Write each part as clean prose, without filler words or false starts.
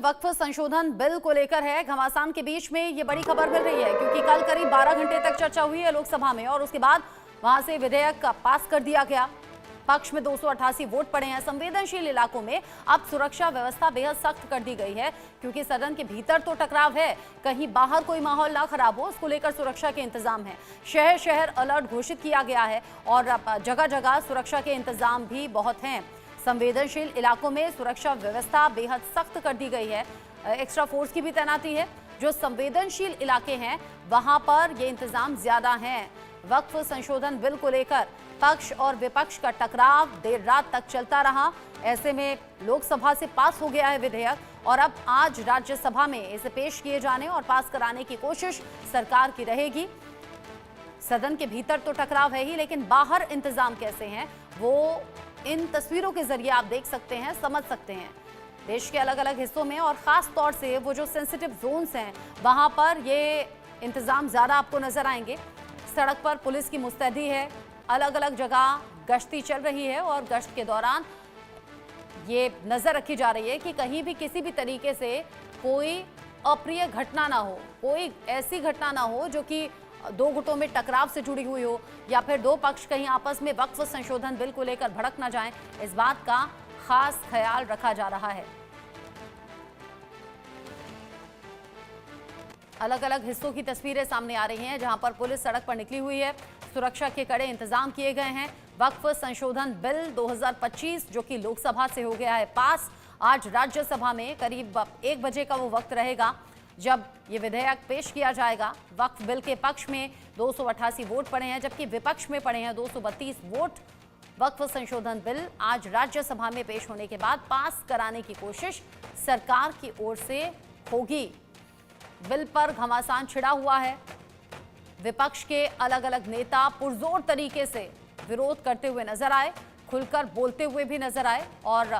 वक्फ संशोधन बिल को लेकर है। घमासान के बीच में ये बड़ी खबर मिल रही है क्योंकि कल करीब 12 घंटे तक चर्चा हुई है लोकसभा में और उसके बाद वहां से विधेयक पास कर दिया गया। पक्ष में 288 वोट पड़े हैं। संवेदनशील इलाकों में अब सुरक्षा व्यवस्था बेहद सख्त कर दी गई है क्योंकि सदन के भीतर तो टकराव है, कहीं बाहर कोई माहौल ना खराब हो, इसको लेकर सुरक्षा के इंतजाम है। शहर शहर अलर्ट घोषित किया गया है और जगह जगह सुरक्षा के इंतजाम भी बहुत हैं। संवेदनशील इलाकों में सुरक्षा व्यवस्था बेहद सख्त कर दी गई है। एक्स्ट्रा फोर्स की भी तैनाती है। जो संवेदनशील इलाके हैं वहां पर ये इंतजाम ज्यादा हैं। वक्फ संशोधन बिल को लेकर पक्ष और विपक्ष का टकराव देर रात तक चलता रहा। ऐसे में लोकसभा से पास हो गया है विधेयक और अब आज राज्यसभा में इसे पेश किए जाने और पास कराने की कोशिश सरकार की रहेगी। सदन के भीतर तो टकराव है ही, लेकिन बाहर इंतजाम कैसे हैं वो इन तस्वीरों के जरिए आप देख सकते हैं, समझ सकते हैं। देश के अलग अलग हिस्सों में और खास तौर से वो जो सेंसिटिव जोन्स हैं वहां पर ये इंतजाम ज्यादा आपको नजर आएंगे। सड़क पर पुलिस की मुस्तैदी है, अलग अलग जगह गश्ती चल रही है और गश्त के दौरान ये नजर रखी जा रही है कि कहीं भी किसी भी तरीके से कोई अप्रिय घटना ना हो, कोई ऐसी घटना ना हो जो कि दो गुटों में टकराव से जुड़ी हुई हो या फिर दो पक्ष कहीं आपस में वक्फ संशोधन बिल को लेकर भड़क ना जाएं। इस बात का खास ख्याल रखा जा रहा है। अलग अलग हिस्सों की तस्वीरें सामने आ रही हैं जहां पर पुलिस सड़क पर निकली हुई है। सुरक्षा के कड़े इंतजाम किए गए हैं। वक्फ संशोधन बिल 2025 जो कि लोकसभा से हो गया है पास, आज राज्यसभा में करीब 1 बजे का वो वक्त रहेगा जब ये विधेयक पेश किया जाएगा। वक्फ बिल के पक्ष में 288 वोट पड़े हैं जबकि विपक्ष में पड़े हैं 232 वोट। वक्फ संशोधन बिल आज राज्यसभा में पेश होने के बाद पास कराने की कोशिश सरकार की ओर से होगी। बिल पर घमासान छिड़ा हुआ है। विपक्ष के अलग अलग नेता पुरजोर तरीके से विरोध करते हुए नजर आए, खुलकर बोलते हुए भी नजर आए और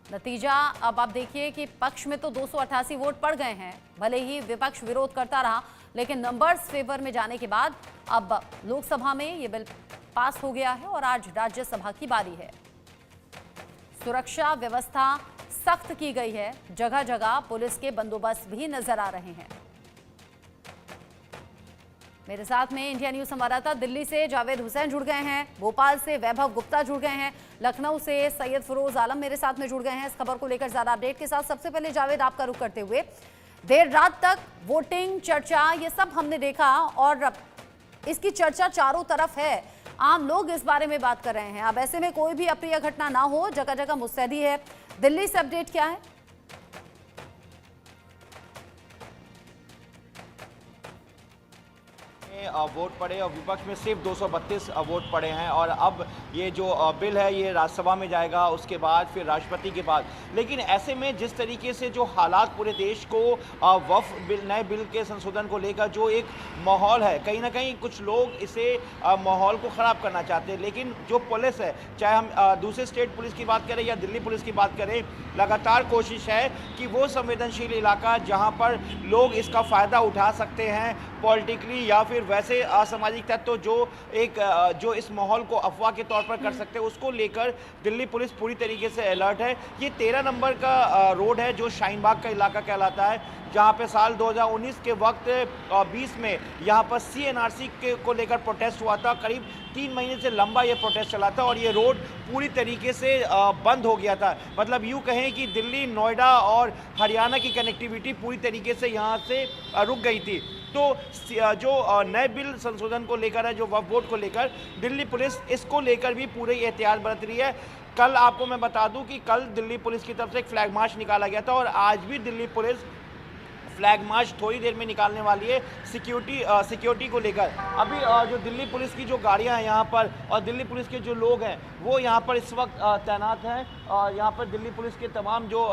नतीजा अब आप देखिए कि पक्ष में तो 288 वोट पड़ गए हैं। भले ही विपक्ष विरोध करता रहा, लेकिन नंबर्स फेवर में जाने के बाद अब लोकसभा में ये बिल पास हो गया है और आज राज्यसभा की बारी है। सुरक्षा व्यवस्था सख्त की गई है। जगह जगह पुलिस के बंदोबस्त भी नजर आ रहे हैं। मेरे साथ में इंडिया न्यूज संवाददाता दिल्ली से जावेद हुसैन जुड़ गए हैं, भोपाल से वैभव गुप्ता जुड़ गए हैं, लखनऊ से सैयद फिरोज आलम मेरे साथ में जुड़ गए हैं इस खबर को लेकर ज्यादा अपडेट के साथ। सबसे पहले जावेद, आपका रुख करते हुए, देर रात तक वोटिंग, चर्चा, ये सब हमने देखा और इसकी चर्चा चारों तरफ है। आम लोग इस बारे में बात कर रहे हैं। अब ऐसे में कोई भी अप्रिय घटना ना हो, जगह जगह मुस्तैदी है। दिल्ली से अपडेट क्या है? वोट पड़े और विपक्ष में सिर्फ 232 वोट पड़े हैं और अब ये जो बिल है ये राज्यसभा में जाएगा, उसके बाद फिर राष्ट्रपति के पास। लेकिन ऐसे में जिस तरीके से जो हालात पूरे देश को वक्फ बिल, नए बिल के संशोधन को लेकर जो एक माहौल है, कहीं ना कहीं कुछ लोग इसे माहौल को ख़राब करना चाहते हैं। लेकिन जो पुलिस है, चाहे हम दूसरे स्टेट पुलिस की बात करें या दिल्ली पुलिस की बात करें, लगातार कोशिश है कि वो संवेदनशील इलाका जहाँ पर लोग इसका फ़ायदा उठा सकते हैं पॉलिटिकली या फिर वैसे असामाजिक तत्व जो इस माहौल को अफवाह के तौर पर कर सकते हैं, उसको लेकर दिल्ली पुलिस पूरी तरीके से अलर्ट है। ये 13 नंबर का रोड है जो शाहीन बाग का इलाका कहलाता है, जहाँ पे साल 2019 के वक्त 20 में यहाँ पर CNRC को लेकर प्रोटेस्ट हुआ था। करीब 3 महीने से लंबा ये प्रोटेस्ट चला था और ये रोड पूरी तरीके से बंद हो गया था। मतलब यूँ कहें कि दिल्ली, नोएडा और हरियाणा की कनेक्टिविटी पूरी तरीके से यहाँ से रुक गई थी। तो जो नए बिल संशोधन को लेकर है, जो वक्फ बोर्ड को लेकर, दिल्ली पुलिस इसको लेकर भी पूरे एहतियात बरत रही है। कल आपको मैं बता दूं कि कल दिल्ली पुलिस की तरफ से एक फ्लैग मार्च निकाला गया था और आज भी दिल्ली पुलिस फ्लैग मार्च थोड़ी देर में निकालने वाली है सिक्योरिटी को लेकर। अभी जो दिल्ली पुलिस की जो गाड़ियां हैं यहाँ पर और दिल्ली पुलिस के जो लोग हैं वो यहाँ पर इस वक्त तैनात हैं। यहाँ पर दिल्ली पुलिस के तमाम जो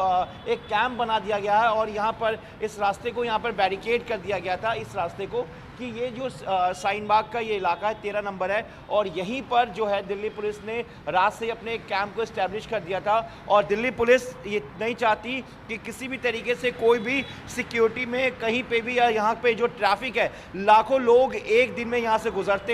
एक कैंप बना दिया गया है और यहाँ पर इस रास्ते को यहाँ पर बैरिकेड कर दिया गया था, इस रास्ते को, कि ये जो शाहीन बाग का ये इलाका है 13 नंबर है और यहीं पर जो है दिल्ली पुलिस ने रात से अपने कैंप को इस्टेब्लिश कर दिया था। और दिल्ली पुलिस ये नहीं चाहती कि किसी भी तरीके से कोई भी सिक्योरिटी में कहीं पे भी, या यहाँ पे जो ट्रैफिक है, लाखों लोग एक दिन में यहाँ से गुजरते हैं।